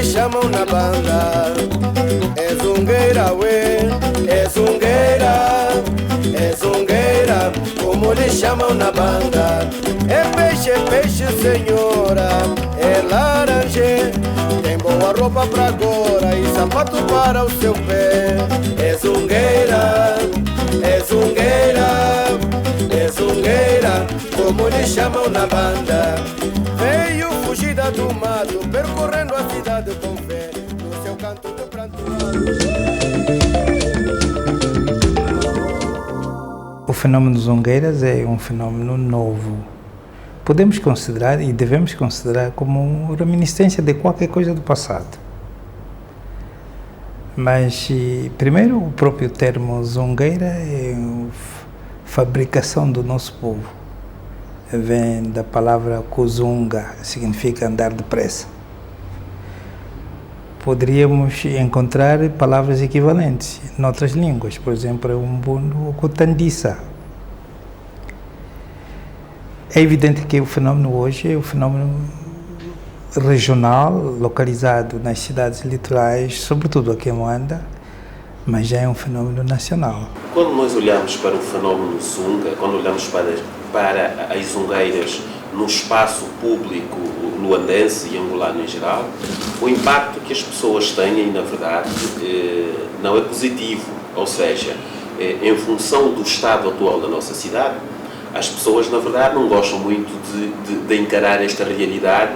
Chamam na banda, é zungueira, ué, é zungueira, como lhe chamam na banda. É peixe, senhora, é laranje, tem boa roupa pra agora e sapato para o seu pé. É zungueira, é zungueira, é zungueira, como lhe chamam na banda. Veio fugida do mato, percorrendo a cidade com fé, no seu canto de pranto. O fenômeno Zungueiras é um fenômeno novo. Podemos considerar e devemos considerar como uma reminiscência de qualquer coisa do passado. Mas, primeiro, o próprio termo Zungueira é fabricação do nosso povo. Vem da palavra kuzunga, significa andar depressa. Poderíamos encontrar palavras equivalentes em outras línguas, por exemplo, umbundo ou kutandissa. É evidente que o fenômeno hoje é um fenômeno regional, localizado nas cidades litorais, sobretudo aqui em Luanda, mas já é um fenômeno nacional. Quando nós olhamos para o fenômeno Zunga, quando olhamos para as zungueiras no espaço público luandense e angolano em geral, o impacto que as pessoas têm, na verdade, não é positivo. Ou seja, em função do estado atual da nossa cidade, as pessoas, na verdade, não gostam muito de encarar esta realidade,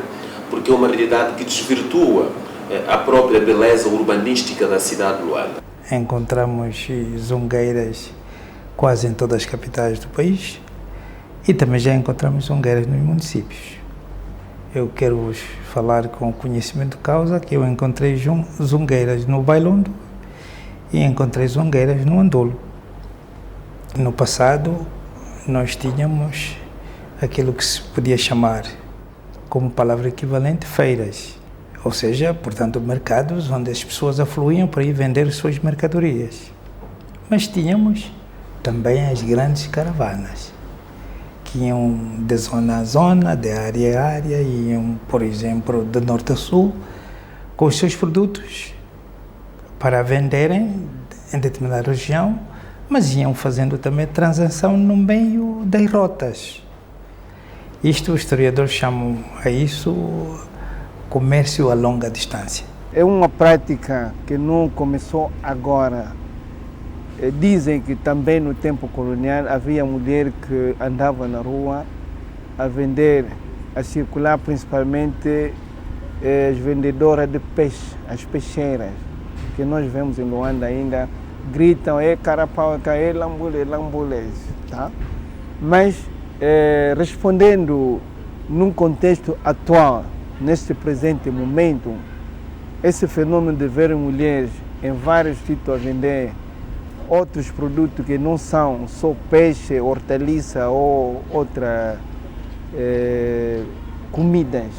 porque é uma realidade que desvirtua a própria beleza urbanística da cidade de Luanda. Encontramos zungueiras quase em todas as capitais do país e também já encontramos zungueiras nos municípios. Eu quero vos falar com conhecimento de causa que eu encontrei zungueiras no Bailondo e encontrei zungueiras no Andolo. No passado, nós tínhamos aquilo que se podia chamar, como palavra equivalente, feiras. Ou seja, portanto, mercados onde as pessoas afluíam para ir vender suas mercadorias. Mas tínhamos também as grandes caravanas, que iam de zona a zona, de área a área, iam, por exemplo, de norte a sul, com os seus produtos para venderem em determinada região, mas iam fazendo também transação no meio das rotas. Isto os historiadores chamam a isso comércio a longa distância. É uma prática que não começou agora. Dizem que também no tempo colonial havia mulher que andava na rua a vender, a circular principalmente as vendedoras de peixe, as peixeiras, que nós vemos em Luanda ainda, gritam, é carapau, é lambule, lambule, tá? Mas respondendo num contexto atual, neste presente momento, esse fenômeno de ver mulheres em vários sítios a vender outros produtos que não são só peixe, hortaliça ou outras comidas,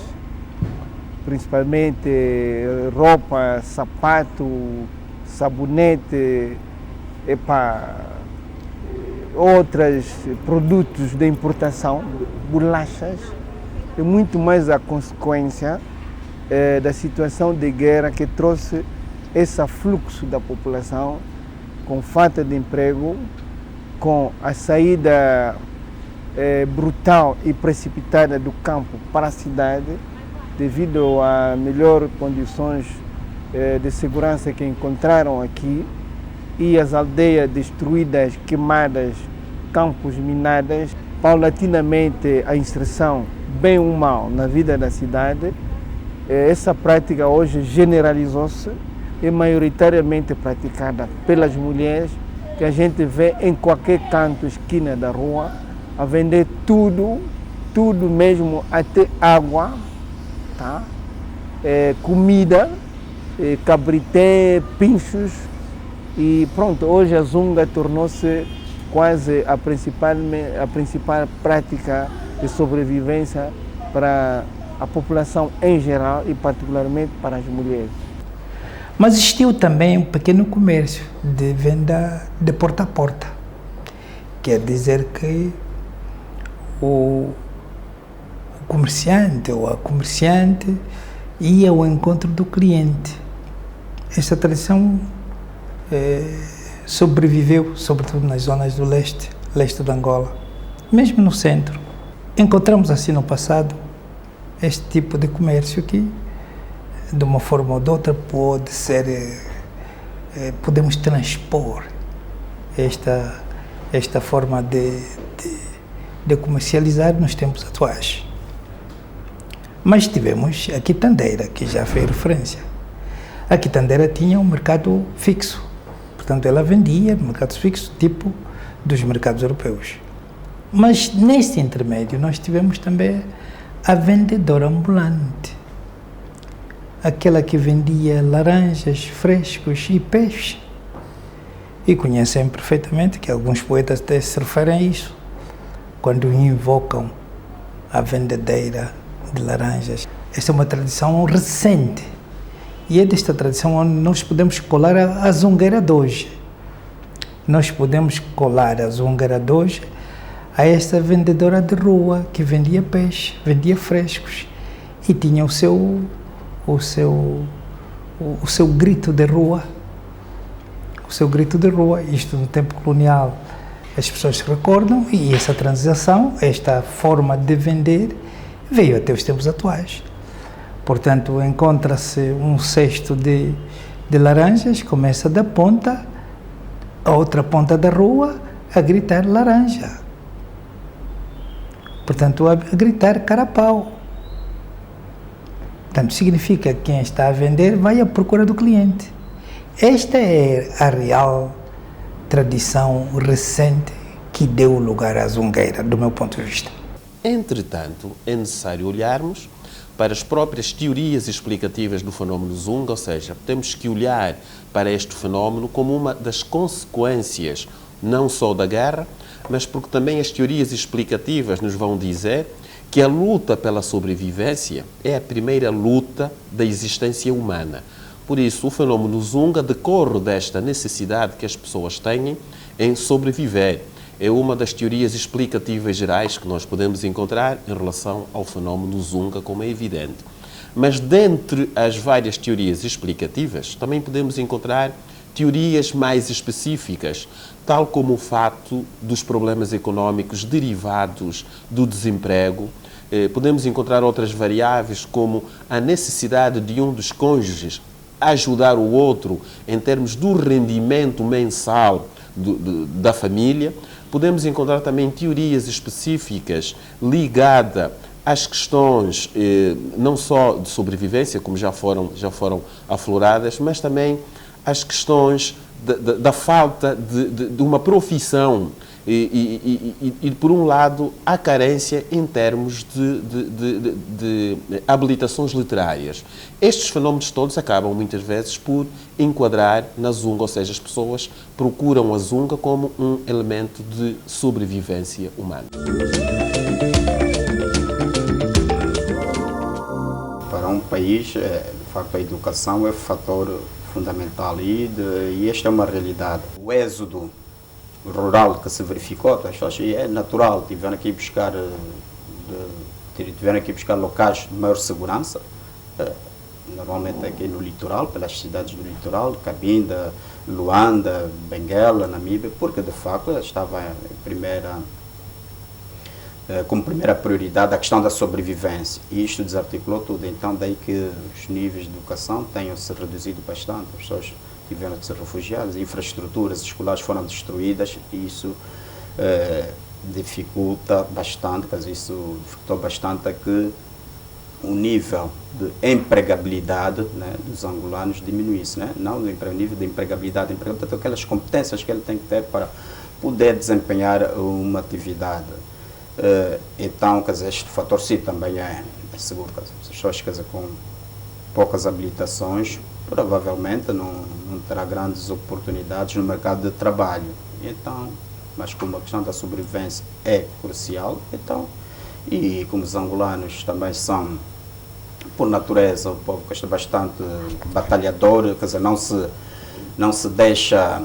principalmente roupa, sapato, sabonete, outros produtos de importação, bolachas, é muito mais a consequência da situação de guerra que trouxe esse fluxo da população com falta de emprego, com a saída brutal e precipitada do campo para a cidade, devido a melhores condições de segurança que encontraram aqui, e as aldeias destruídas, queimadas, campos minados, paulatinamente a inserção, bem ou mal, na vida da cidade, essa prática hoje generalizou-se e maioritariamente praticada pelas mulheres, que a gente vê em qualquer canto, esquina da rua, a vender tudo mesmo, até água, tá? Comida, cabrité, pinchos, e pronto, hoje a zunga tornou-se quase a principal prática de sobrevivência para a população em geral e particularmente para as mulheres. Mas existiu também um pequeno comércio de venda de porta a porta. Quer dizer que o comerciante ou a comerciante ia ao encontro do cliente. Esta tradição sobreviveu, sobretudo nas zonas do leste de Angola, mesmo no centro. Encontramos assim no passado este tipo de comércio que, de uma forma ou de outra, pode ser, podemos transpor esta forma de comercializar nos tempos atuais. Mas tivemos a quitandeira, que já fez referência. A quitandeira tinha um mercado fixo, portanto ela vendia no mercado fixo, tipo dos mercados europeus. Mas nesse intermédio nós tivemos também a vendedora ambulante, aquela que vendia laranjas, frescos e peixe. E conhecem perfeitamente que alguns poetas até se referem a isso, quando invocam a vendedeira de laranjas. Esta é uma tradição recente, e é desta tradição onde nós podemos colar a zungueira de hoje. Nós podemos colar a zungueira de hoje a esta vendedora de rua que vendia peixe, vendia frescos e tinha o seu grito de rua. O seu grito de rua. Isto no tempo colonial as pessoas se recordam, e essa transação, esta forma de vender, veio até os tempos atuais. Portanto, encontra-se um cesto de laranjas, começa da ponta, a outra ponta da rua, a gritar laranja. Portanto, a gritar carapau. Portanto, significa que quem está a vender vai à procura do cliente. Esta é a real tradição recente que deu lugar à zungueira, do meu ponto de vista. Entretanto, é necessário olharmos para as próprias teorias explicativas do fenómeno zunga, ou seja, temos que olhar para este fenómeno como uma das consequências não só da guerra, mas porque também as teorias explicativas nos vão dizer que a luta pela sobrevivência é a primeira luta da existência humana. Por isso, o fenómeno zunga decorre desta necessidade que as pessoas têm em sobreviver. É uma das teorias explicativas gerais que nós podemos encontrar em relação ao fenómeno zunga, como é evidente. Mas dentre as várias teorias explicativas, também podemos encontrar teorias mais específicas, tal como o fato dos problemas económicos derivados do desemprego. Podemos encontrar outras variáveis, como a necessidade de um dos cônjuges ajudar o outro em termos do rendimento mensal da família. Podemos encontrar também teorias específicas ligadas às questões não só de sobrevivência, como já foram afloradas, mas também às questões da falta de uma profissão e, por um lado, a carência em termos de habilitações literárias. Estes fenómenos todos acabam, muitas vezes, por enquadrar na zunga, ou seja, as pessoas procuram a zunga como um elemento de sobrevivência humana. Para um país, de facto, a educação é um fator fundamental e esta é uma realidade. O êxodo rural que se verificou, as pessoas é natural, tiveram que buscar locais de maior segurança, normalmente aqui no litoral, pelas cidades do litoral, Cabinda, Luanda, Benguela, Namíbia, porque de facto estava como primeira prioridade a questão da sobrevivência, e isto desarticulou tudo. Então daí que os níveis de educação tenham se reduzido bastante, as pessoas tiveram que ser refugiadas, infraestruturas escolares foram destruídas, e isso dificulta bastante, isso dificultou bastante a que o nível de empregabilidade, né, dos angolanos diminuísse, né? Não o nível de empregabilidade, aquelas competências que ele tem que ter para poder desempenhar uma atividade. Então, quer dizer, este fator sim também é seguro. Quer dizer, as pessoas, quer dizer, com poucas habilitações provavelmente não terá grandes oportunidades no mercado de trabalho. Então, mas como a questão da sobrevivência é crucial, então, e como os angolanos também são, por natureza, um povo que é bastante batalhador, quer dizer, não se deixa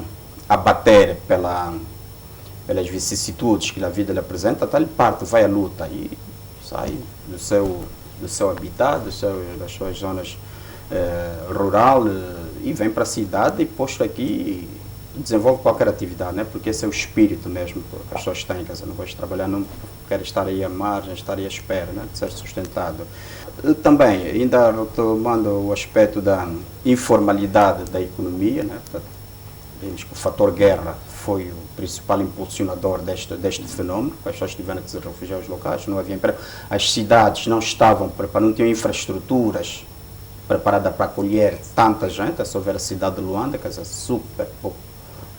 abater pelas vicissitudes que a vida lhe apresenta, então ele parte, vai à luta e sai do seu habitat, das suas zonas rural e vem para a cidade e posto aqui e desenvolve qualquer atividade, né? Porque esse é o espírito mesmo que as pessoas têm, quer dizer, não gosto de trabalhar, não quero estar aí à margem, estar aí à espera, né? De ser sustentado. Também, ainda retomando o aspecto da informalidade da economia, né? Vemos que o fator guerra foi o principal impulsionador deste fenômeno, as pessoas tiveram que se refugiar aos locais, não havia emprego, as cidades não estavam preparadas, não tinham infraestruturas preparadas para acolher tanta gente. Se houver a cidade de Luanda, quer dizer, super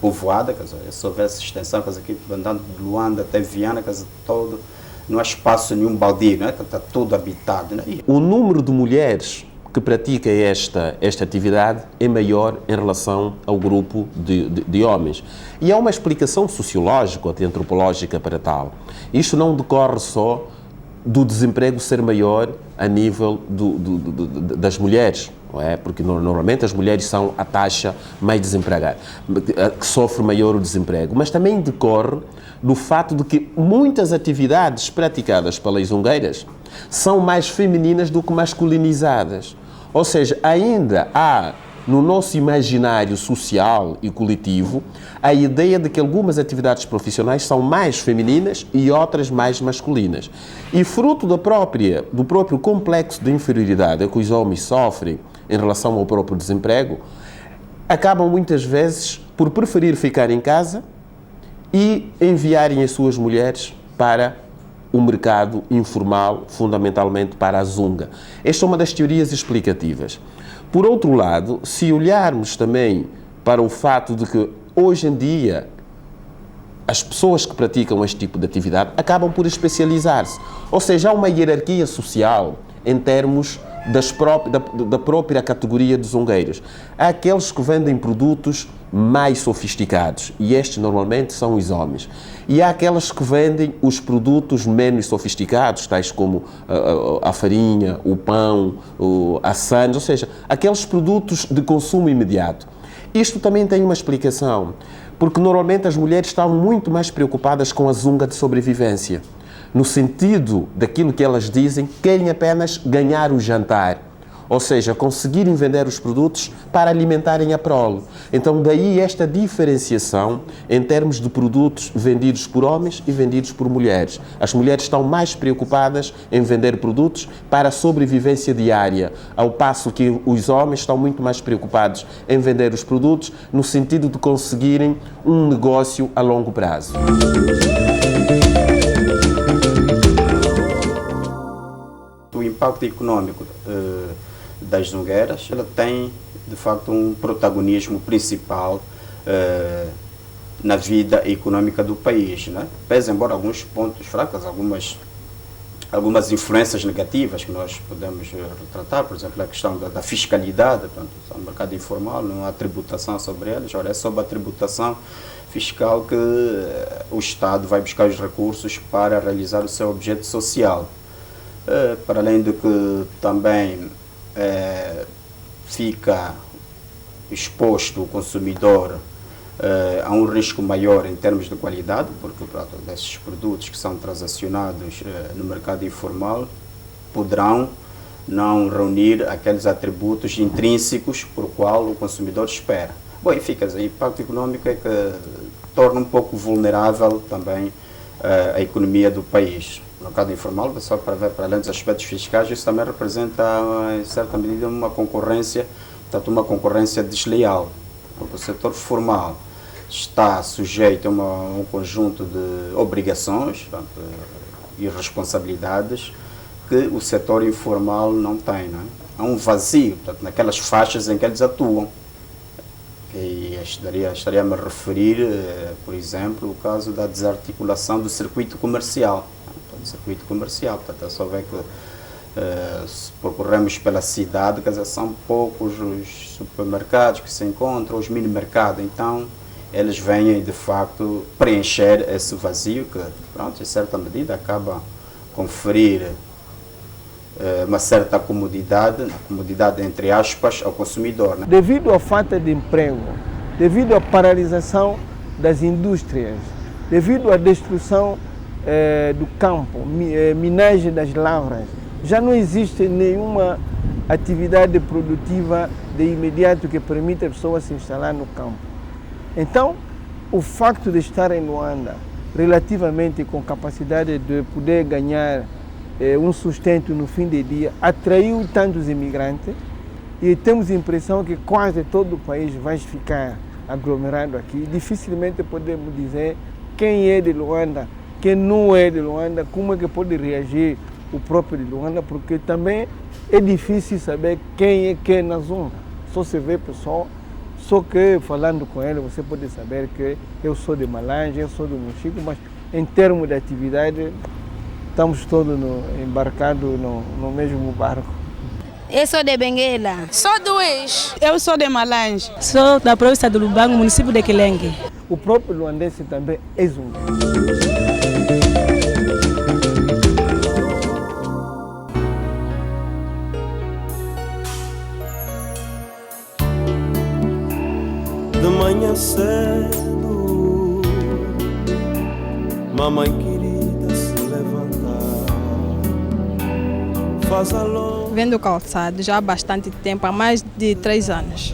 povoada, quer dizer, se houver essa extensão, quer dizer, aqui andando de Luanda até Viana, quer dizer, todo, não há espaço nenhum baldio, né? Está tudo habitado. Né? O número de mulheres que pratica esta atividade é maior em relação ao grupo de homens. E há uma explicação sociológica, até antropológica para tal. Isto não decorre só do desemprego ser maior a nível das mulheres, não é? Porque normalmente as mulheres são a taxa mais desempregada, que sofre maior o desemprego, mas também decorre do fato de que muitas atividades praticadas pelas zungueiras são mais femininas do que masculinizadas. Ou seja, ainda há no nosso imaginário social e coletivo a ideia de que algumas atividades profissionais são mais femininas e outras mais masculinas. E fruto do próprio complexo de inferioridade que os homens sofrem em relação ao próprio desemprego, acabam muitas vezes por preferir ficar em casa e enviarem as suas mulheres para o mercado informal, fundamentalmente para a zunga. Esta é uma das teorias explicativas. Por outro lado, se olharmos também para o fato de que hoje em dia as pessoas que praticam este tipo de atividade acabam por especializar-se, ou seja, há uma hierarquia social em termos da própria categoria de zungueiros. Há aqueles que vendem produtos mais sofisticados, e estes normalmente são os homens. E há aquelas que vendem os produtos menos sofisticados, tais como a farinha, o pão, a sandes, ou seja, aqueles produtos de consumo imediato. Isto também tem uma explicação, porque normalmente as mulheres estão muito mais preocupadas com a zunga de sobrevivência. No sentido daquilo que elas dizem, querem apenas ganhar o jantar. Ou seja, conseguirem vender os produtos para alimentarem a prole. Então, daí esta diferenciação em termos de produtos vendidos por homens e vendidos por mulheres. As mulheres estão mais preocupadas em vender produtos para a sobrevivência diária, ao passo que os homens estão muito mais preocupados em vender os produtos no sentido de conseguirem um negócio a longo prazo. O impacto econômico das zungueiras, ela tem, de facto, um protagonismo principal na vida econômica do país, né? Pese embora alguns pontos fracos, algumas influências negativas que nós podemos retratar, por exemplo, a questão da fiscalidade, portanto, o mercado informal, não há tributação sobre eles, ora, é sobre a tributação fiscal que o Estado vai buscar os recursos para realizar o seu objeto social. Para além de que também fica exposto o consumidor a um risco maior em termos de qualidade, porque desses produtos que são transacionados no mercado informal poderão não reunir aqueles atributos intrínsecos por qual o consumidor espera. Bom, e fica, o impacto econômico é que torna um pouco vulnerável também a economia do país. No mercado informal, só para ver, para além dos aspectos fiscais, isso também representa, em certa medida, uma concorrência desleal, porque o setor formal está sujeito a um conjunto de obrigações e responsabilidades que o setor informal não tem, não é? Há um vazio, portanto, naquelas faixas em que eles atuam. E estaria-me a referir, por exemplo, o caso da desarticulação do circuito comercial. O circuito comercial, portanto, é só ver que se percorremos pela cidade, quer dizer, são poucos os supermercados que se encontram, os mini-mercados, então eles vêm de facto preencher esse vazio que, pronto, em certa medida acaba conferir uma certa comodidade entre aspas, ao consumidor. Né? Devido à falta de emprego, devido à paralisação das indústrias, devido à destruição do campo, minagem das lavras, já não existe nenhuma atividade produtiva de imediato que permita a pessoa se instalar no campo. Então, o facto de estar em Luanda, relativamente com capacidade de poder ganhar um sustento no fim de dia, atraiu tantos imigrantes e temos a impressão que quase todo o país vai ficar aglomerado aqui. Dificilmente podemos dizer quem é de Luanda, quem não é de Luanda, como é que pode reagir o próprio de Luanda, porque também é difícil saber quem é na zona. Só se vê pessoal, só que falando com ele você pode saber que eu sou de Malange, eu sou do Mochico, mas em termos de atividade estamos todos embarcados no mesmo barco. Eu sou de Benguela. Sou do Eixo. Eu sou de Malange. Sou da província do Lubango, município de Quilengue. O próprio luandense também é zungueiro. De manhã cedo, mamãe querida se levantar, faz a longa. Vendo calçado já há bastante tempo, há mais de 3 anos.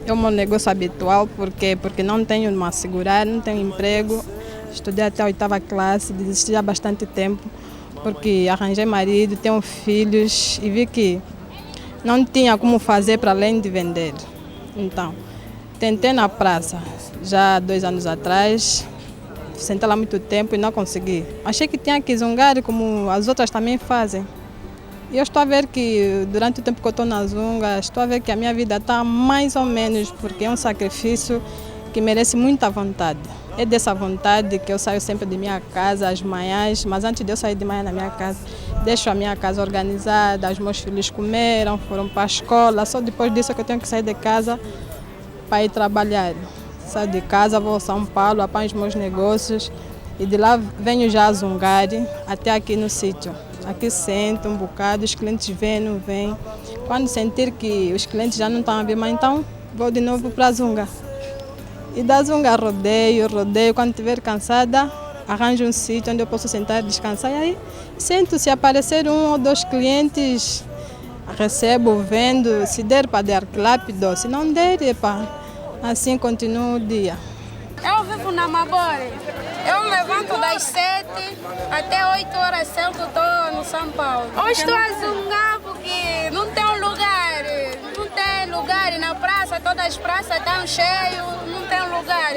É o meu negócio habitual porque não tenho uma segurar, não tenho emprego. Estudei até a 8ª classe, desisti há bastante tempo porque arranjei marido, tenho filhos e vi que não tinha como fazer para além de vender. Então, tentei na praça, já há 2 anos atrás, sentei lá muito tempo e não consegui. Achei que tinha que zungar como as outras também fazem. E eu estou a ver que durante o tempo que eu estou na zunga, estou a ver que a minha vida está mais ou menos, porque é um sacrifício que merece muita vontade. É dessa vontade que eu saio sempre de minha casa às manhãs, mas antes de eu sair de manhã na minha casa, deixo a minha casa organizada, os meus filhos comeram, foram para a escola, só depois disso que eu tenho que sair de casa para ir trabalhar. Saio de casa, vou a São Paulo, apanho os meus negócios e de lá venho já a zungar até aqui no sítio. Aqui sento um bocado, os clientes vêm, não vêm. Quando sentir que os clientes já não estão a vir, mas então vou de novo para a zunga. E da zunga rodeio, quando estiver cansada, arranjo um sítio onde eu posso sentar e descansar. E aí sento, se aparecer 1 ou 2 clientes, recebo, vendo, se der para dar clap, dou, se não der, assim continuo o dia. Eu vivo na Mabore. Eu levanto das 7 até 8 horas certo, estou no São Paulo. Hoje estou a zungar porque não tem lugar. Não tem lugar na praça, todas as praças estão cheias, não tem lugar.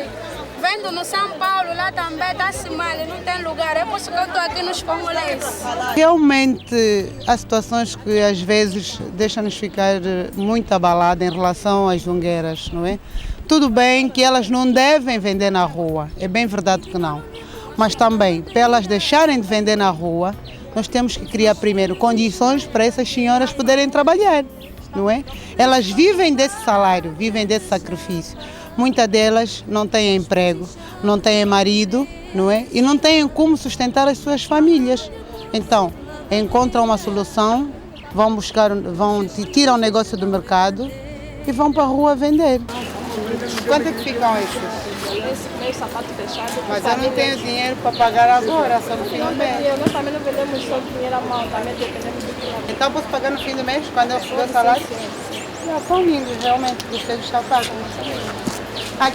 Vendo no São Paulo, lá também está-se mal, não tem lugar. É por isso que eu estou aqui nos congoleses. Realmente, há situações que às vezes deixam-nos ficar muito abalados em relação às zungueiras, não é? Tudo bem que elas não devem vender na rua, é bem verdade que não. Mas também, para elas deixarem de vender na rua, nós temos que criar primeiro condições para essas senhoras poderem trabalhar, não é? Elas vivem desse salário, vivem desse sacrifício. Muitas delas não têm emprego, não têm marido, não é? E não têm como sustentar as suas famílias. Então, encontram uma solução, tiram o negócio do mercado e vão para a rua vender. Quanto é que ficam esses? Esse meio sapato fechado. Mas eu não tenho dinheiro para pagar agora, só no fim do mês. Nós também não vendemos só dinheiro à mão, também dependemos do dinheiro. Então posso pagar no fim do mês, quando eu receber o salário? Não, são lindos, realmente, gostei de estar pago.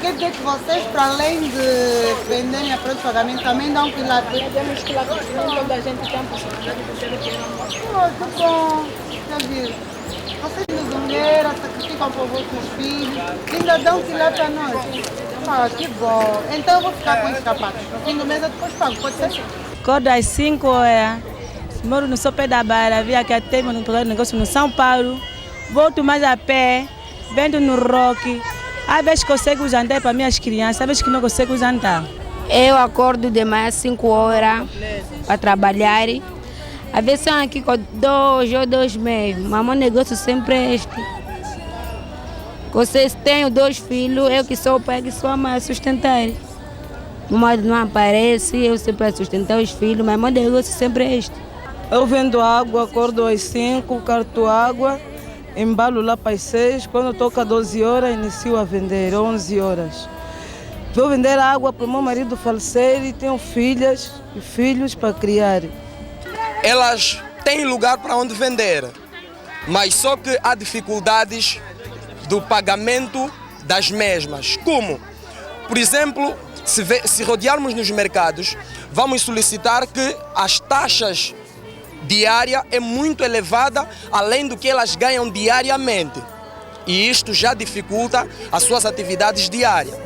Quer dizer que vocês, para além de venderem a pronto pagamento, também dão quilates? Vendemos quilates, nem toda a gente tem a possibilidade de ter o dinheiro à mão. Que bom, já viram. Vocês de zungueira, sacrificam para os vossos filhos, ainda dão quilate a nós. Que bom. Então eu vou ficar com esses sapatos. No fim do mês eu depois pago, pode ser? Acordo às 5 horas, Moro no Sopé da Barra, vim aqui até meu negócio no São Paulo. Volto mais a pé, vendo no Rock. Às vezes consigo jantar para minhas crianças, às vezes que não consigo jantar. Eu acordo de manhã às 5 horas para trabalhar. Às vezes são aqui com 2 ou 2,5. Mas meu negócio sempre é este. Vocês têm 2 filhos, eu que sou o pai, que sou a mãe a sustentar. O marido não aparece, eu sempre a sustentar os filhos, mas meu negócio sempre é este. Eu vendo água, acordo às 5, carto água, embalo lá para as 6, quando toca 12 horas, inicio a vender, 11 horas. Vou vender água para o meu marido falecer e tenho filhas e filhos para criar. Elas têm lugar para onde vender, mas só que há dificuldades do pagamento das mesmas. Como? Por exemplo, se rodearmos nos mercados, vamos solicitar que as taxas diárias é muito elevada, além do que elas ganham diariamente. E isto já dificulta as suas atividades diárias.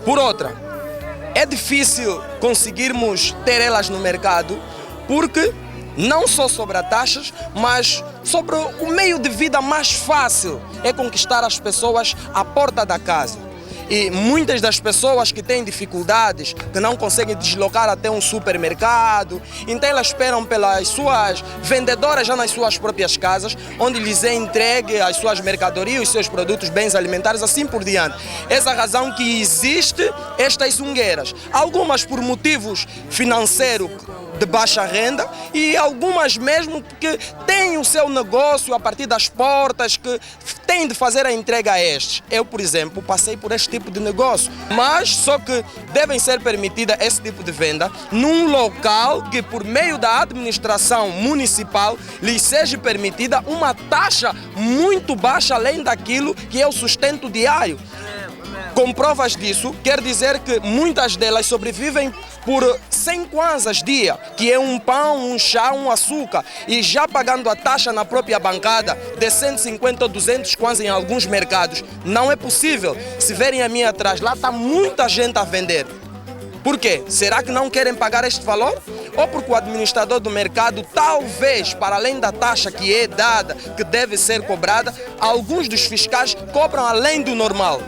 Por outra, é difícil conseguirmos ter elas no mercado, porque não só sobre as taxas, mas sobre o meio de vida mais fácil é conquistar as pessoas à porta da casa. E muitas das pessoas que têm dificuldades, que não conseguem deslocar até um supermercado, então elas esperam pelas suas vendedoras já nas suas próprias casas, onde lhes é entregue as suas mercadorias, os seus produtos, bens alimentares, assim por diante. Essa razão que existe estas zungueiras. Algumas por motivos financeiros de baixa renda e algumas mesmo que têm o seu negócio a partir das portas, que têm de fazer a entrega a estes. Eu, por exemplo, passei por este tipo de negócio, mas só que devem ser permitida esse tipo de venda num local que, por meio da administração municipal, lhes seja permitida uma taxa muito baixa, além daquilo que é o sustento diário. Com provas disso, quer dizer que muitas delas sobrevivem por 100 kwanzas dia, que é um pão, um chá, um açúcar, e já pagando a taxa na própria bancada de 150 ou 200 kwanzas em alguns mercados. Não é possível. Se verem a mim atrás, lá está muita gente a vender. Por quê? Será que não querem pagar este valor? Ou porque o administrador do mercado, talvez, para além da taxa que é dada, que deve ser cobrada, alguns dos fiscais cobram além do normal.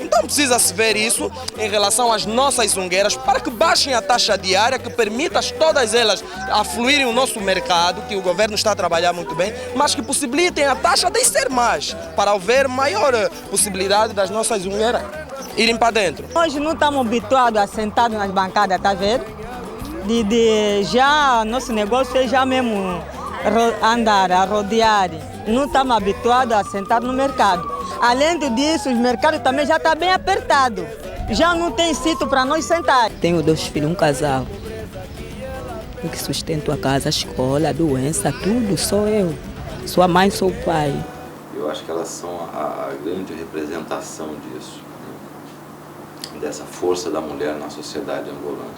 Então precisa-se ver isso em relação às nossas zungueiras para que baixem a taxa diária, que permita todas elas afluírem o nosso mercado, que o governo está a trabalhar muito bem, mas que possibilitem a taxa de ser mais, para haver maior possibilidade das nossas zungueiras irem para dentro. Hoje não estamos habituados a sentar nas bancadas, está vendo? Já nosso negócio é já mesmo andar, a rodear. Não estamos habituados a sentar no mercado. Além disso, os mercados também já estão bem apertados. Já não tem sítio para nós sentar. Tenho 2 filhos, um casal. Eu que sustento a casa, a escola, a doença, tudo, sou eu. Sou a mãe, sou o pai. Eu acho que elas são a grande representação disso, né? Dessa força da mulher na sociedade angolana,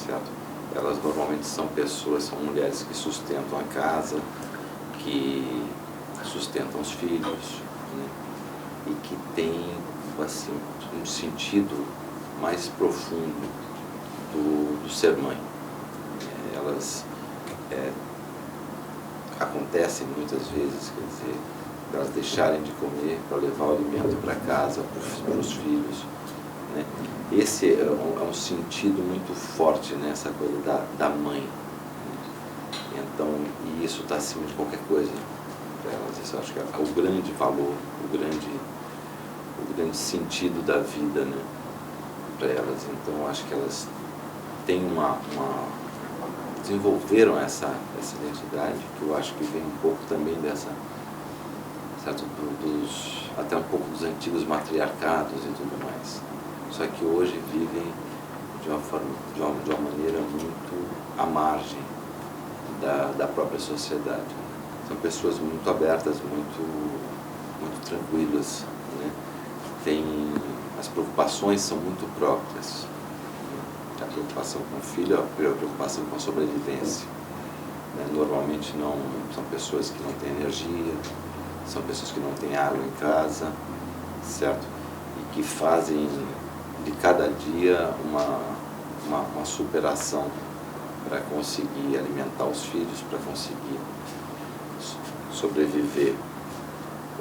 certo? Elas normalmente são pessoas, são mulheres que sustentam a casa, que sustentam os filhos, né? E que têm assim, um sentido mais profundo do ser mãe. Elas acontecem muitas vezes, quer dizer, elas deixarem de comer para levar o alimento para casa, para os filhos, né? Esse é um sentido muito forte nessa coisa da mãe. Então, e isso está acima de qualquer coisa para elas. Isso eu acho que é o grande valor, o grande sentido da vida, né, para elas. Então, eu acho que elas têm desenvolveram essa identidade, que eu acho que vem um pouco também dessa, certo, até um pouco dos antigos matriarcados e tudo mais. Só que hoje vivem de uma maneira muito à margem da própria sociedade. São pessoas muito abertas, muito tranquilas, né? As preocupações são muito próprias. A preocupação com o filho, a preocupação com a sobrevivência. Né? Normalmente não são pessoas que não têm energia, são pessoas que não têm água em casa, certo? E que fazem de cada dia uma superação para conseguir alimentar os filhos, para conseguir sobreviver.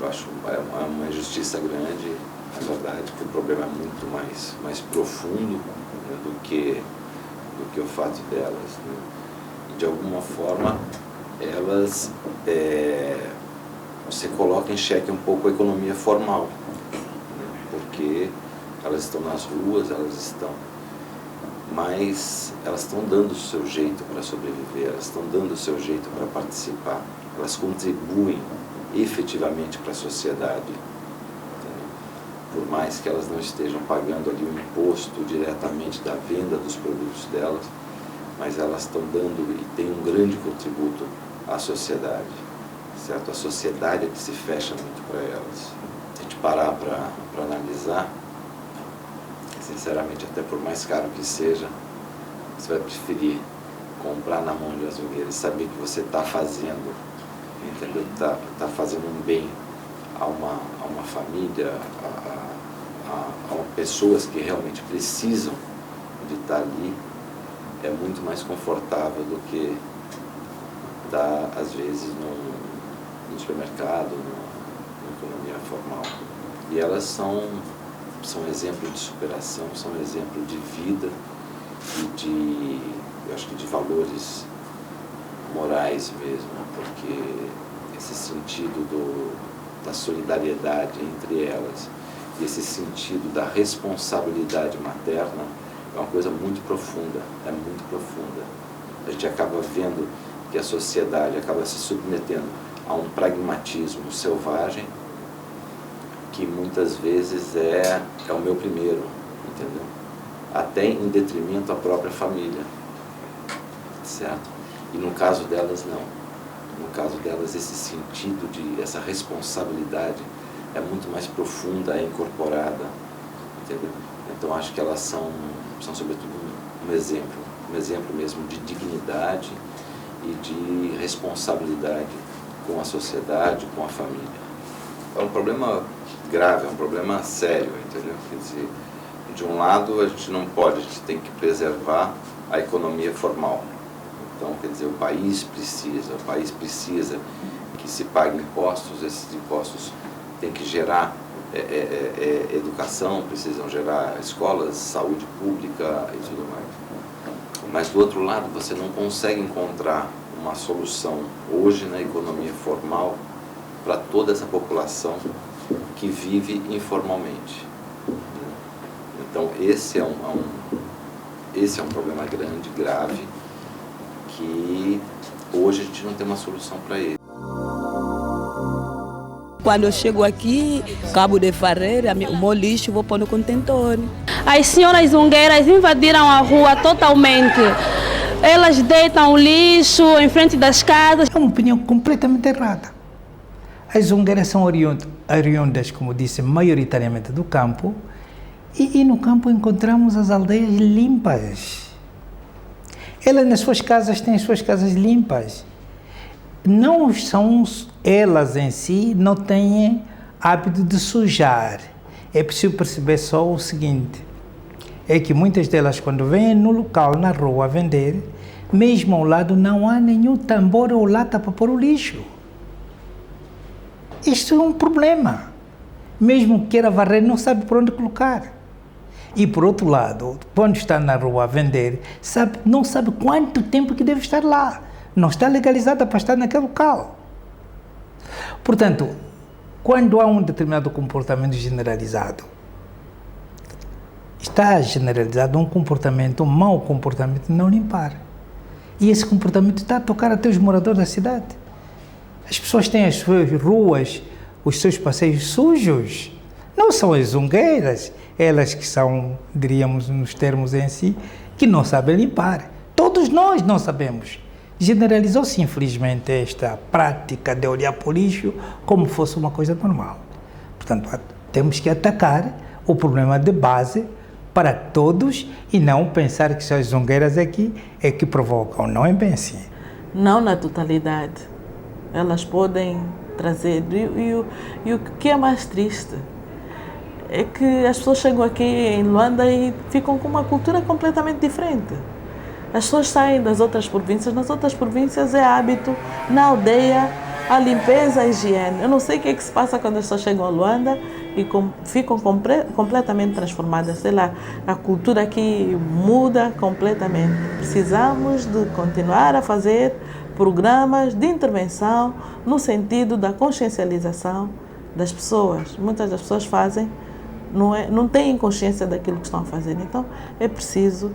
Eu acho uma injustiça grande, na verdade, que o problema é muito mais profundo, né, do que o fato delas. Né? E, de alguma forma, elas você coloca em xeque um pouco a economia formal, né? Porque elas estão nas ruas, mas elas estão dando o seu jeito para sobreviver, elas estão dando o seu jeito para participar, elas contribuem efetivamente para a sociedade, entendeu? Por mais que elas não estejam pagando ali o imposto diretamente da venda dos produtos delas, mas elas estão dando e têm um grande contributo à sociedade, certo? A sociedade é que se fecha muito para elas. Se a gente parar para analisar, sinceramente, até por mais caro que seja, você vai preferir comprar na mão de açougueiro e saber que você está fazendo, entendeu? Tá fazendo um bem a uma família, a pessoas que realmente precisam de estar ali, é muito mais confortável do que estar, às vezes, no supermercado, na economia formal. E elas são exemplo de superação, são exemplo de vida e eu acho que de valores morais mesmo, porque esse sentido da solidariedade entre elas e esse sentido da responsabilidade materna é uma coisa muito profunda, é muito profunda. A gente acaba vendo que a sociedade acaba se submetendo a um pragmatismo selvagem que muitas vezes é o meu primeiro, entendeu? Até em detrimento à própria família, certo? E no caso delas, não. No caso delas, esse sentido essa responsabilidade é muito mais profunda, é incorporada, entendeu? Então, acho que elas são sobretudo, um exemplo mesmo de dignidade e de responsabilidade com a sociedade, com a família. É um problema grave, é um problema sério, entendeu? Quer dizer, de um lado a gente não pode, a gente tem que preservar a economia formal. Então, quer dizer, o país precisa que se pague impostos, esses impostos têm que gerar educação, precisam gerar escolas, saúde pública e tudo mais. Mas do outro lado você não consegue encontrar uma solução hoje na economia formal para toda essa população que vive informalmente. Então esse é um problema grande, grave, que hoje a gente não tem uma solução para ele. Quando eu chego aqui, Cabo de Ferreira, o meu lixo vou pôr no contentor. As senhoras zungueiras invadiram a rua totalmente. Elas deitam o lixo em frente das casas. É uma opinião completamente errada. As zungueiras são oriundas, como disse, maioritariamente do campo. E no campo encontramos as aldeias limpas. Elas nas suas casas têm as suas casas limpas. Não são elas em si, não têm hábito de sujar. É preciso perceber só o seguinte, é que muitas delas quando vêm no local, na rua, a vender, mesmo ao lado não há nenhum tambor ou lata para pôr o lixo. Isto é um problema. Mesmo que queira varrer, não sabe por onde colocar. E por outro lado, quando está na rua a vender, não sabe quanto tempo que deve estar lá. Não está legalizada para estar naquele local. Portanto, quando há um determinado comportamento generalizado, está generalizado um mau comportamento de não limpar. E esse comportamento está a tocar até os moradores da cidade. As pessoas têm as suas ruas, os seus passeios sujos. Não são as zungueiras, elas que são, diríamos nos termos em si, que não sabem limpar. Todos nós não sabemos. Generalizou-se, infelizmente, esta prática de olhar para o lixo como fosse uma coisa normal. Portanto, temos que atacar o problema de base para todos e não pensar que só as zungueiras aqui é que provocam. Não é bem assim. Não na totalidade. Elas podem trazer. E o que é mais triste é que as pessoas chegam aqui em Luanda e ficam com uma cultura completamente diferente. As pessoas saem das outras províncias, nas outras províncias é hábito, na aldeia, a limpeza, a higiene. Eu não sei o que é que se passa quando as pessoas chegam a Luanda e ficam completamente transformadas. Sei lá, a cultura aqui muda completamente. Precisamos de continuar a fazer programas de intervenção no sentido da consciencialização das pessoas. Muitas das pessoas fazem, não têm consciência daquilo que estão a fazer. Então, é preciso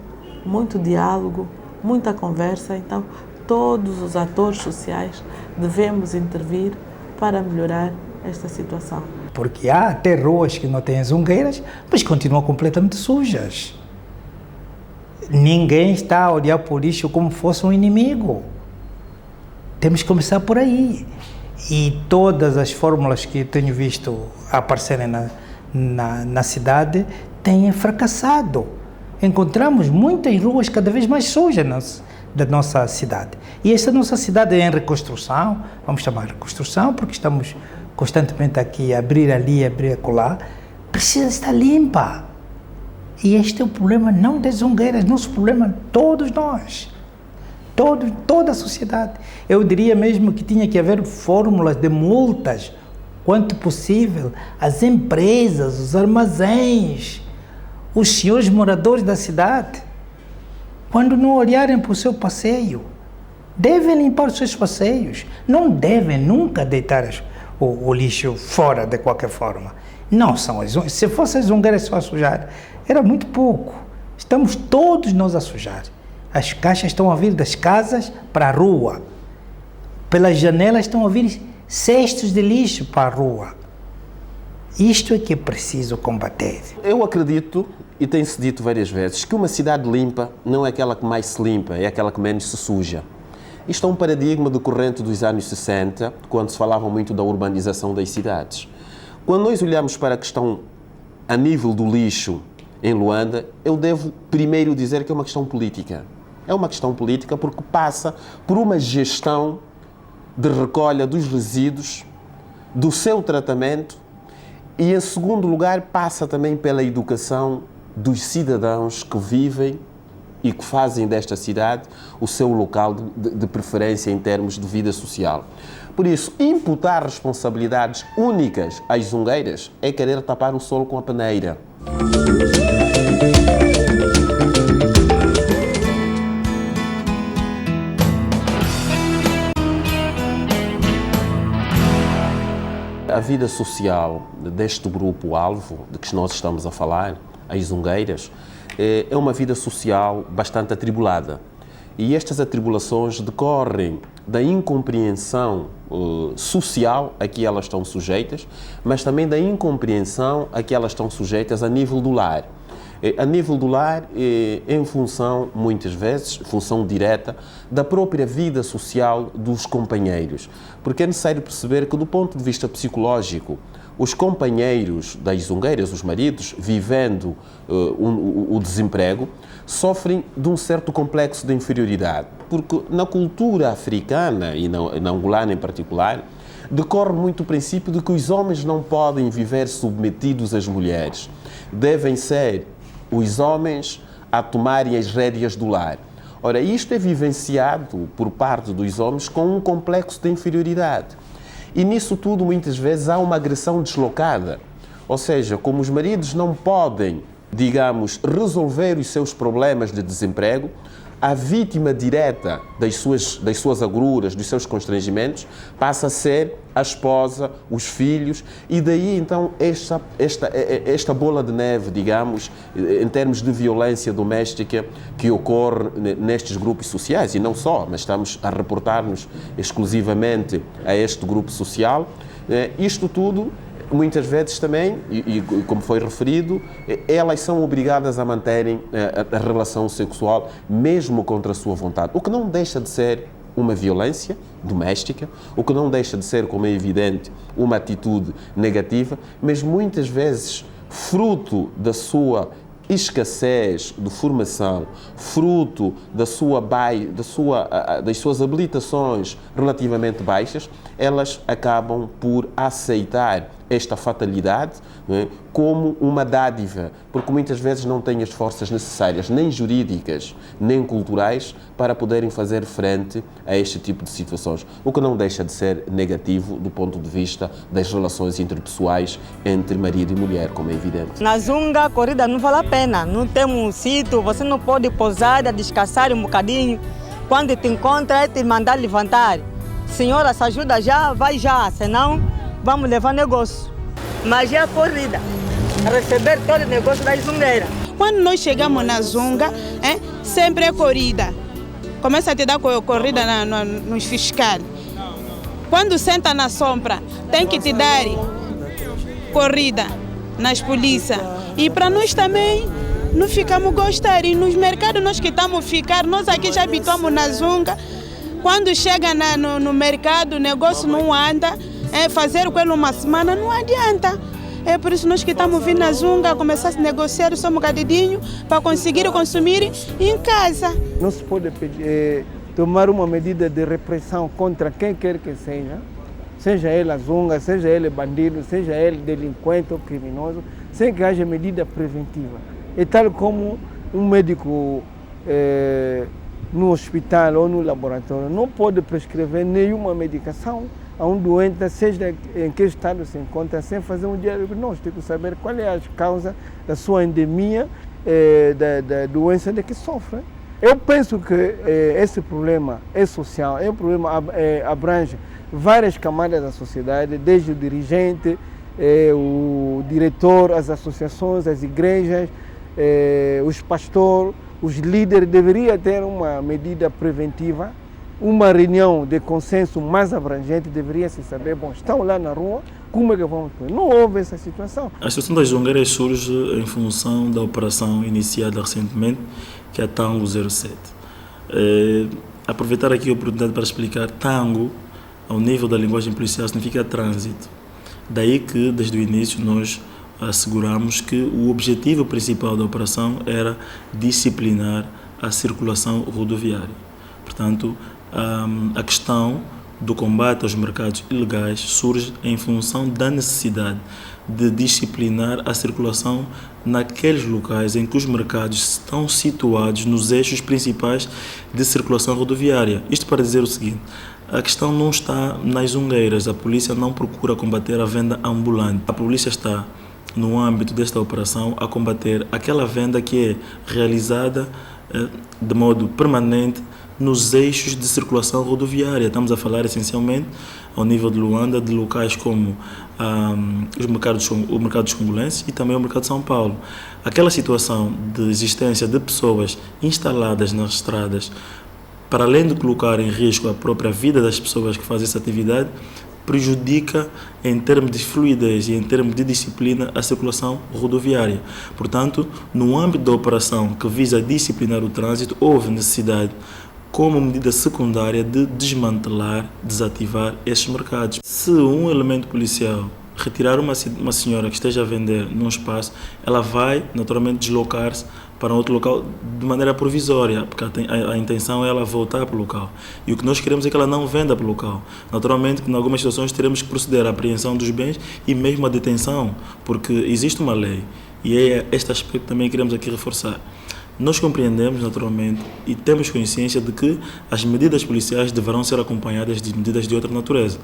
muito diálogo, muita conversa. Então, todos os atores sociais devemos intervir para melhorar esta situação. Porque há até ruas que não têm zungueiras, mas continuam completamente sujas. Ninguém está a olhar para o lixo como fosse um inimigo. Temos que começar por aí. E todas as fórmulas que eu tenho visto aparecerem na cidade têm fracassado. Encontramos muitas ruas cada vez mais sujas da nossa cidade. E esta nossa cidade é em reconstrução, vamos chamar de reconstrução, porque estamos constantemente aqui a abrir ali, abrir acolá, precisa estar limpa. E este é o problema não das zungueiras, nosso problema todos nós. Toda a sociedade. Eu diria mesmo que tinha que haver fórmulas de multas, quanto possível, às empresas, os armazéns, os senhores moradores da cidade, quando não olharem para o seu passeio, devem limpar os seus passeios, não devem nunca deitar o lixo fora de qualquer forma. Não são as zungueiras. Se fossem as zungueiras só a sujar, era muito pouco. Estamos todos nós a sujar. As caixas estão a vir das casas para a rua. Pelas janelas estão a vir cestos de lixo para a rua. Isto é que é preciso combater. Eu acredito, e tem-se dito várias vezes, que uma cidade limpa não é aquela que mais se limpa, é aquela que menos se suja. Isto é um paradigma decorrente dos anos 60, quando se falava muito da urbanização das cidades. Quando nós olhamos para a questão a nível do lixo em Luanda, eu devo primeiro dizer que é uma questão política. É uma questão política porque passa por uma gestão de recolha dos resíduos, do seu tratamento e, em segundo lugar, passa também pela educação dos cidadãos que vivem e que fazem desta cidade o seu local de preferência em termos de vida social. Por isso, imputar responsabilidades únicas às zungueiras é querer tapar o sol com a peneira. A vida social deste grupo-alvo de que nós estamos a falar, as zungueiras, é uma vida social bastante atribulada. E estas atribulações decorrem da incompreensão social a que elas estão sujeitas, mas também da incompreensão a que elas estão sujeitas a nível do lar. A nível do lar, em função, muitas vezes, função direta, da própria vida social dos companheiros. Porque é necessário perceber que, do ponto de vista psicológico, os companheiros das zungueiras, os maridos, vivendo o desemprego, sofrem de um certo complexo de inferioridade. Porque na cultura africana, e na angolana em particular, decorre muito o princípio de que os homens não podem viver submetidos às mulheres. Devem ser os homens a tomarem as rédeas do lar. Ora, isto é vivenciado por parte dos homens com um complexo de inferioridade. E nisso tudo, muitas vezes, há uma agressão deslocada. Ou seja, como os maridos não podem, digamos, resolver os seus problemas de desemprego, a vítima direta das suas agruras, dos seus constrangimentos, passa a ser a esposa, os filhos, e daí então esta bola de neve, digamos, em termos de violência doméstica que ocorre nestes grupos sociais, e não só, mas estamos a reportar-nos exclusivamente a este grupo social. Isto tudo, muitas vezes também, e como foi referido, elas são obrigadas a manterem a relação sexual mesmo contra a sua vontade, o que não deixa de ser uma violência doméstica, o que não deixa de ser, como é evidente, uma atitude negativa, mas muitas vezes fruto da sua escassez de formação, fruto das suas habilitações relativamente baixas, elas acabam por aceitar esta fatalidade, não é, como uma dádiva, porque muitas vezes não têm as forças necessárias, nem jurídicas, nem culturais, para poderem fazer frente a este tipo de situações, o que não deixa de ser negativo do ponto de vista das relações interpessoais entre marido e mulher, como é evidente. Na Zunga, a corrida não vale a pena, não temos um sítio, você não pode pousar, descansar um bocadinho, quando te encontra é te mandar levantar. Senhora, se ajuda já, vai já, senão vamos levar negócio. Mas é a corrida, receber todo o negócio da zungueira. Quando nós chegamos na Zunga, sempre é corrida. Começa a te dar corrida nos fiscais. Quando senta na sombra, tem que te dar corrida nas polícias. E para nós também, não ficamos gostar. E nos mercados nós que estamos a ficar, nós aqui já habituamos na Zunga. Quando chega no mercado, o negócio não anda. Fazer com ele uma semana não adianta. É por isso nós que estamos vindo na Zunga, começar a negociar só um bocadinho para conseguir consumir em casa. Não se pode tomar uma medida de repressão contra quem quer que seja ele a Zunga, seja ele bandido, seja ele delinquente ou criminoso, sem que haja medida preventiva. É tal como um médico no hospital ou no laboratório não pode prescrever nenhuma medicação a um doente, seja em que estado se encontra, sem fazer um diagnóstico, saber qual é a causa da sua endemia, da doença de que sofre. Eu penso que esse problema é social, é um problema abrange várias camadas da sociedade, desde o dirigente, o diretor, as associações, as igrejas, os pastores, os líderes. Deveria ter uma medida preventiva, uma reunião de consenso mais abrangente. Deveria se saber, bom, estão lá na rua, como é que vamos fazer? Não houve essa situação. A situação das zungueiras surge em função da operação iniciada recentemente, que é a Tango 07. Aproveitar aqui a oportunidade para explicar, Tango, ao nível da linguagem policial, significa trânsito. Daí que, desde o início, nós asseguramos que o objetivo principal da operação era disciplinar a circulação rodoviária. Portanto, a questão do combate aos mercados ilegais surge em função da necessidade de disciplinar a circulação naqueles locais em que os mercados estão situados nos eixos principais de circulação rodoviária. Isto para dizer o seguinte: a questão não está nas zungueiras, a polícia não procura combater a venda ambulante. A polícia está, no âmbito desta operação, a combater aquela venda que é realizada de modo permanente nos eixos de circulação rodoviária. Estamos a falar essencialmente, ao nível de Luanda, de locais como o mercado dos congolenses e também o mercado de São Paulo. Aquela situação de existência de pessoas instaladas nas estradas, para além de colocar em risco a própria vida das pessoas que fazem essa atividade, prejudica em termos de fluidez e em termos de disciplina a circulação rodoviária. Portanto, no âmbito da operação que visa disciplinar o trânsito, houve necessidade, como medida secundária, de desmantelar, desativar esses mercados. Se um elemento policial retirar uma senhora que esteja a vender num espaço, ela vai naturalmente deslocar-se para outro local de maneira provisória, porque a intenção é ela voltar para o local. E o que nós queremos é que ela não venda para o local. Naturalmente, em algumas situações teremos que proceder à apreensão dos bens e mesmo à detenção, porque existe uma lei. E é este aspecto que também queremos aqui reforçar. Nós compreendemos, naturalmente, e temos consciência de que as medidas policiais deverão ser acompanhadas de medidas de outra natureza.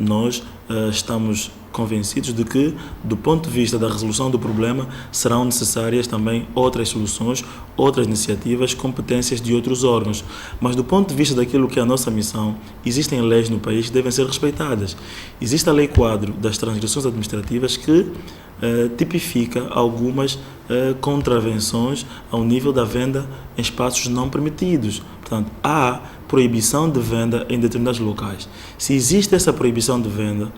Nós estamos convencidos de que, do ponto de vista da resolução do problema, serão necessárias também outras soluções, outras iniciativas, competências de outros órgãos. Mas, do ponto de vista daquilo que é a nossa missão, existem leis no país que devem ser respeitadas. Existe a Lei Quadro das Transgressões Administrativas que tipifica algumas contravenções ao nível da venda em espaços não permitidos. Portanto, há proibição de venda em determinados locais. Se existe essa proibição de venda,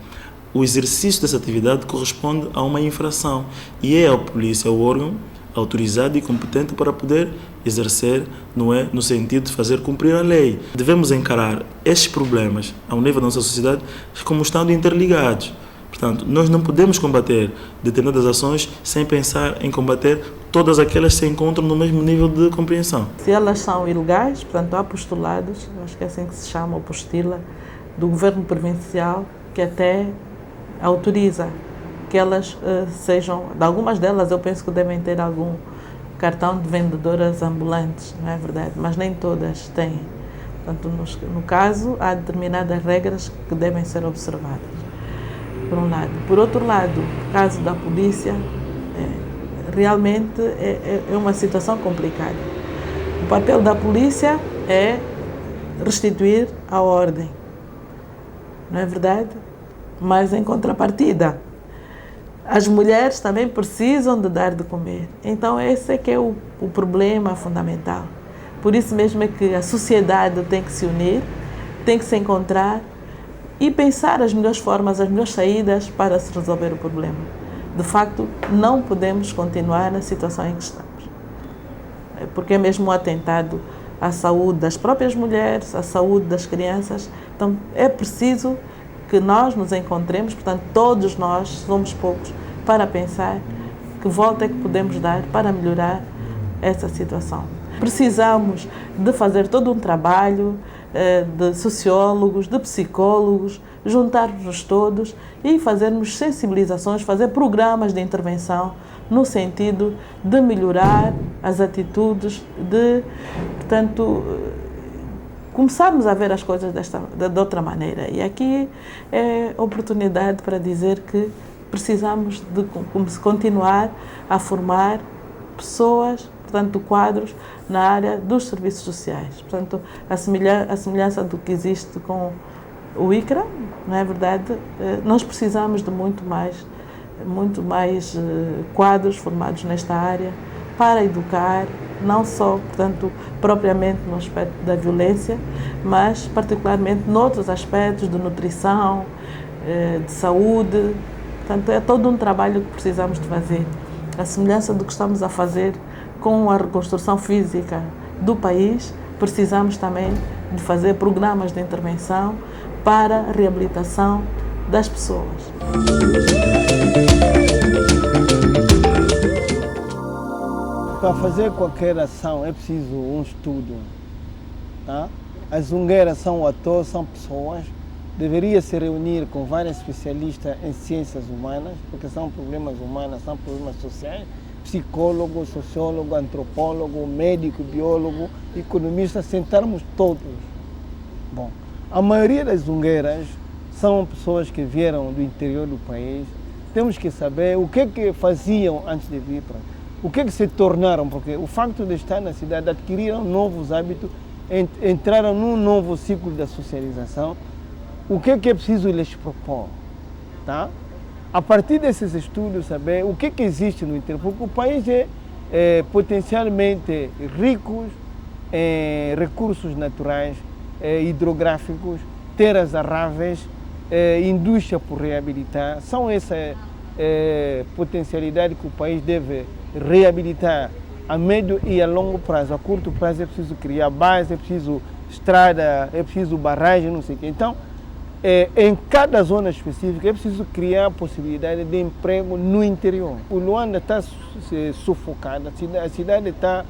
o exercício dessa atividade corresponde a uma infração e é a polícia o órgão autorizado e competente para poder exercer, não é, no sentido de fazer cumprir a lei. Devemos encarar estes problemas ao nível da nossa sociedade como estando interligados. Portanto, nós não podemos combater determinadas ações sem pensar em combater todas aquelas que se encontram no mesmo nível de compreensão. Se elas são ilegais, portanto, há postulados, acho que é assim que se chama, apostila, do governo provincial que até autoriza que elas sejam, de algumas delas eu penso que devem ter algum cartão de vendedoras ambulantes, não é verdade? Mas nem todas têm. Portanto, no caso, há determinadas regras que devem ser observadas, por um lado. Por outro lado, no caso da polícia, realmente é uma situação complicada. O papel da polícia é restituir a ordem, não é verdade? Mas em contrapartida, as mulheres também precisam de dar de comer. Então esse é que é o problema fundamental. Por isso mesmo é que a sociedade tem que se unir, tem que se encontrar e pensar as melhores formas, as melhores saídas para se resolver o problema. De facto, não podemos continuar na situação em que estamos. Porque é mesmo um atentado à saúde das próprias mulheres, à saúde das crianças. Então é preciso que nós nos encontremos, portanto todos nós, somos poucos, para pensar que volta é que podemos dar para melhorar essa situação. Precisamos de fazer todo um trabalho de sociólogos, de psicólogos, juntarmos todos e fazermos sensibilizações, fazer programas de intervenção no sentido de melhorar as atitudes, de, portanto, começarmos a ver as coisas de outra maneira. E aqui é oportunidade para dizer que precisamos de continuar a formar pessoas, portanto, quadros na área dos serviços sociais. Portanto, a semelhança do que existe com o ICRA, não é verdade? Nós precisamos de muito mais quadros formados nesta área para educar, não só, portanto, propriamente no aspecto da violência, mas particularmente noutros aspectos de nutrição, de saúde. Portanto, é todo um trabalho que precisamos de fazer. A semelhança do que estamos a fazer com a reconstrução física do país, precisamos também de fazer programas de intervenção para a reabilitação das pessoas. Para fazer qualquer ação é preciso um estudo. Tá? As zungueiras são atores, são pessoas. Deveria se reunir com vários especialistas em ciências humanas, porque são problemas humanos, são problemas sociais. Psicólogo, sociólogo, antropólogo, médico, biólogo, economista, sentarmos todos. Bom, a maioria das zungueiras são pessoas que vieram do interior do país. Temos que saber o que faziam antes de vir para o que se tornaram, porque o facto de estar na cidade, adquiriram novos hábitos, entraram num novo ciclo da socialização. O que é preciso lhes propor? Tá? A partir desses estudos, saber o que existe no interior, porque o país é potencialmente rico em recursos naturais, hidrográficos, terras arráveis, indústria por reabilitar. São essas potencialidades que o país deve reabilitar a médio e a longo prazo. A curto prazo é preciso criar base, é preciso estrada, é preciso barragem, não sei o quê. Então, em cada zona específica é preciso criar a possibilidade de emprego no interior. O Luanda está sufocado, a cidade está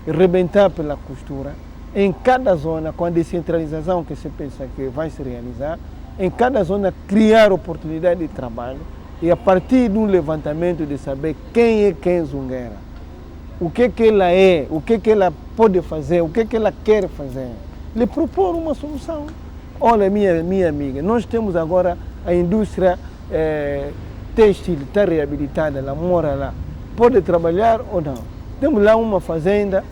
arrebentada pela costura. Em cada zona, com a descentralização que se pensa que vai se realizar, em cada zona criar oportunidade de trabalho e a partir de um levantamento de saber quem é zungueira, o que ela é, o que ela pode fazer, o que ela quer fazer, lhe propor uma solução. Olha, minha amiga, nós temos agora a indústria têxtil, está reabilitada, ela mora lá. Pode trabalhar ou não? Temos lá uma fazenda,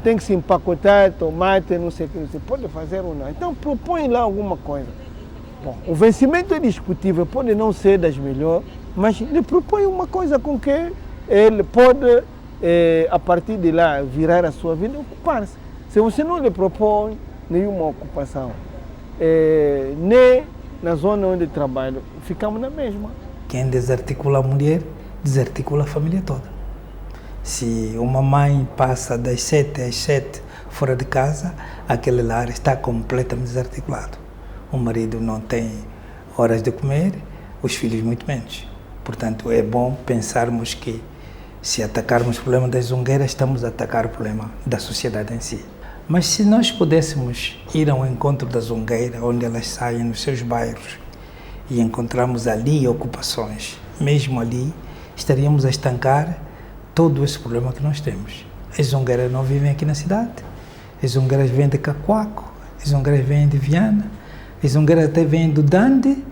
tem que se empacotar tomate, não sei o que, você pode fazer ou não. Então propõe lá alguma coisa. Bom, o vencimento é discutível, pode não ser das melhores, mas lhe propõe uma coisa com que ele pode, a partir de lá, virar a sua vida e ocupar-se. Se você não lhe propõe nenhuma ocupação, nem na zona onde trabalho, ficamos na mesma. Quem desarticula a mulher, desarticula a família toda. Se uma mãe passa das 7 às 7 fora de casa, aquele lar está completamente desarticulado. O marido não tem horas de comer, os filhos muito menos. Portanto, é bom pensarmos que se atacarmos o problema das zungueiras, estamos a atacar o problema da sociedade em si. Mas se nós pudéssemos ir ao encontro da zungueira, onde elas saem nos seus bairros, e encontrarmos ali ocupações, mesmo ali, estaríamos a estancar todo esse problema que nós temos. As zungueiras não vivem aqui na cidade, as zungueiras vêm de Cacoaco, as zungueiras vêm de Viana, as zungueiras até vêm do Dande,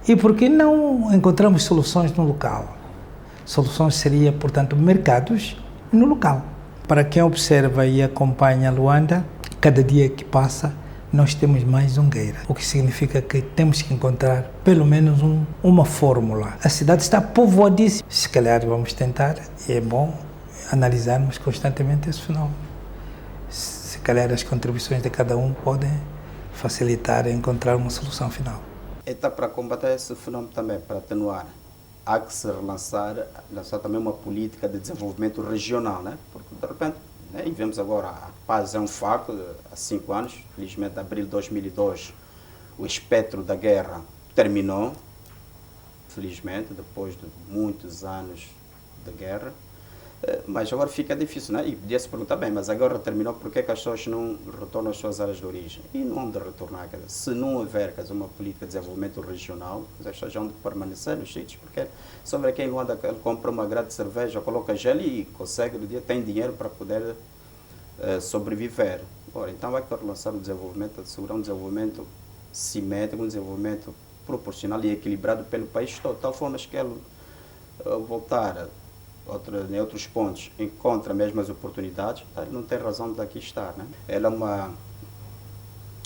e por que não encontramos soluções no local? Soluções seria, portanto, mercados no local. Para quem observa e acompanha Luanda, cada dia que passa, nós temos mais zungueira, o que significa que temos que encontrar pelo menos uma fórmula. A cidade está povoadíssima. Se calhar vamos tentar, e é bom analisarmos constantemente esse fenômeno. Se calhar as contribuições de cada um podem facilitar encontrar uma solução final. Então, para combater esse fenômeno também, para atenuar, há que se lançar também uma política de desenvolvimento regional, né? Porque de repente, e vemos agora, a paz é um facto, há 5 anos, felizmente, em abril de 2002, o espectro da guerra terminou, felizmente, depois de muitos anos de guerra, mas agora fica difícil, né? E podia se perguntar, bem, mas agora terminou, por que as pessoas não retornam às suas áreas de origem? E não hão de retornar, quer dizer, se não houver uma política de desenvolvimento regional, as pessoas hão de permanecer nos sítios, porque sobre quem não anda, compra uma grade de cerveja, coloca gelo e consegue, no dia, tem dinheiro para poder sobreviver. Ora, então vai relançar o desenvolvimento, assegurar um desenvolvimento simétrico, um desenvolvimento proporcional e equilibrado pelo país todo, de tal forma que ele voltar em outros pontos, encontra as mesmas oportunidades, ele não tem razão de aqui estar, né? Ela é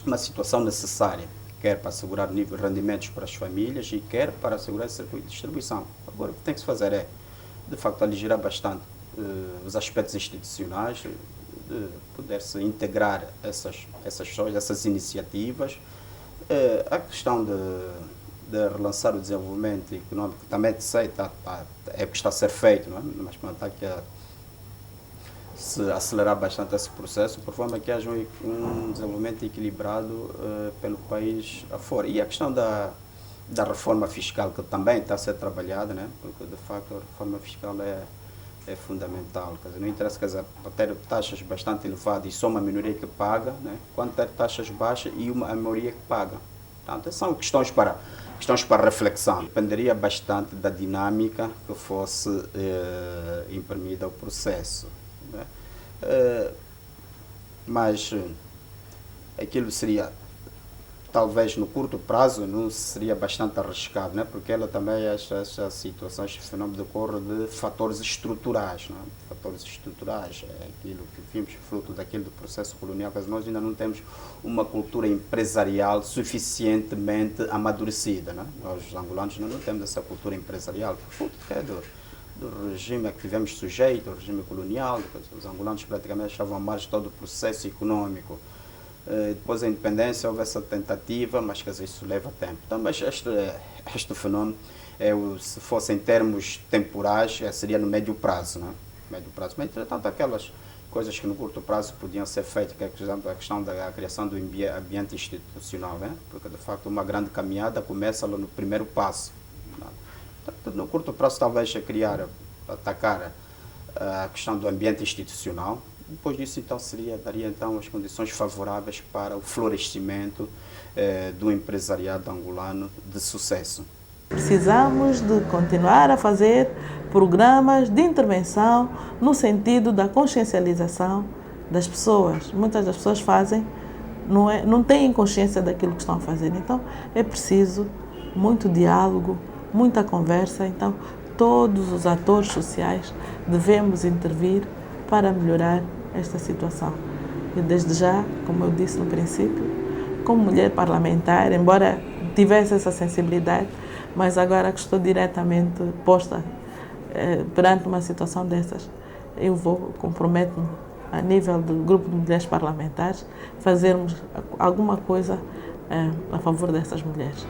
uma situação necessária, quer para assegurar nível de rendimentos para as famílias e quer para assegurar o circuito de distribuição. Agora, o que tem que se fazer é, de facto, aligerar bastante os aspectos institucionais, de poder-se integrar essas iniciativas. A questão de relançar o desenvolvimento econômico também é o que está a ser feito, não é? Mas está aqui a se acelerar bastante esse processo, por forma que haja um desenvolvimento equilibrado pelo país afora. E a questão da reforma fiscal, que também está a ser trabalhada, né? Porque de facto a reforma fiscal é fundamental. Quer dizer, não interessa, quer dizer, ter taxas bastante elevadas e só uma minoria que paga, né? Quanto ter taxas baixas e uma maioria que paga. Portanto, são questões para reflexão. Dependeria bastante da dinâmica que fosse imprimida ao processo, né? Mas aquilo seria, talvez no curto prazo, não seria bastante arriscado, né? Porque ela também, essa situação, este fenômeno decorre de fatores estruturais, né? Fatores estruturais, é aquilo que vimos fruto daquele do processo colonial, mas nós ainda não temos uma cultura empresarial suficientemente amadurecida, né? Nós, os angolanos, não temos essa cultura empresarial, fruto do regime a que tivemos sujeito, o regime colonial. Os angolanos praticamente estavam à margem de todo o processo econômico. Depois da independência houve essa tentativa, mas quer dizer, isso leva tempo. Então, mas este fenômeno, se fosse em termos temporais, seria no médio prazo, né? Médio prazo. Mas, entretanto, aquelas coisas que no curto prazo podiam ser feitas, que é a questão da criação do ambiente institucional, né? Porque, de facto, uma grande caminhada começa no primeiro passo. Portanto, no curto prazo, talvez atacar a questão do ambiente institucional. Depois disso, então, daria então as condições favoráveis para o florescimento do empresariado angolano de sucesso. Precisamos de continuar a fazer programas de intervenção no sentido da consciencialização das pessoas. Muitas das pessoas não têm consciência daquilo que estão a fazer. Então, é preciso muito diálogo, muita conversa. Então, todos os atores sociais devemos intervir para melhorar esta situação. E desde já, como eu disse no princípio, como mulher parlamentar, embora tivesse essa sensibilidade, mas agora que estou diretamente posta perante uma situação dessas, eu comprometo-me, a nível do grupo de mulheres parlamentares, fazermos alguma coisa a favor dessas mulheres.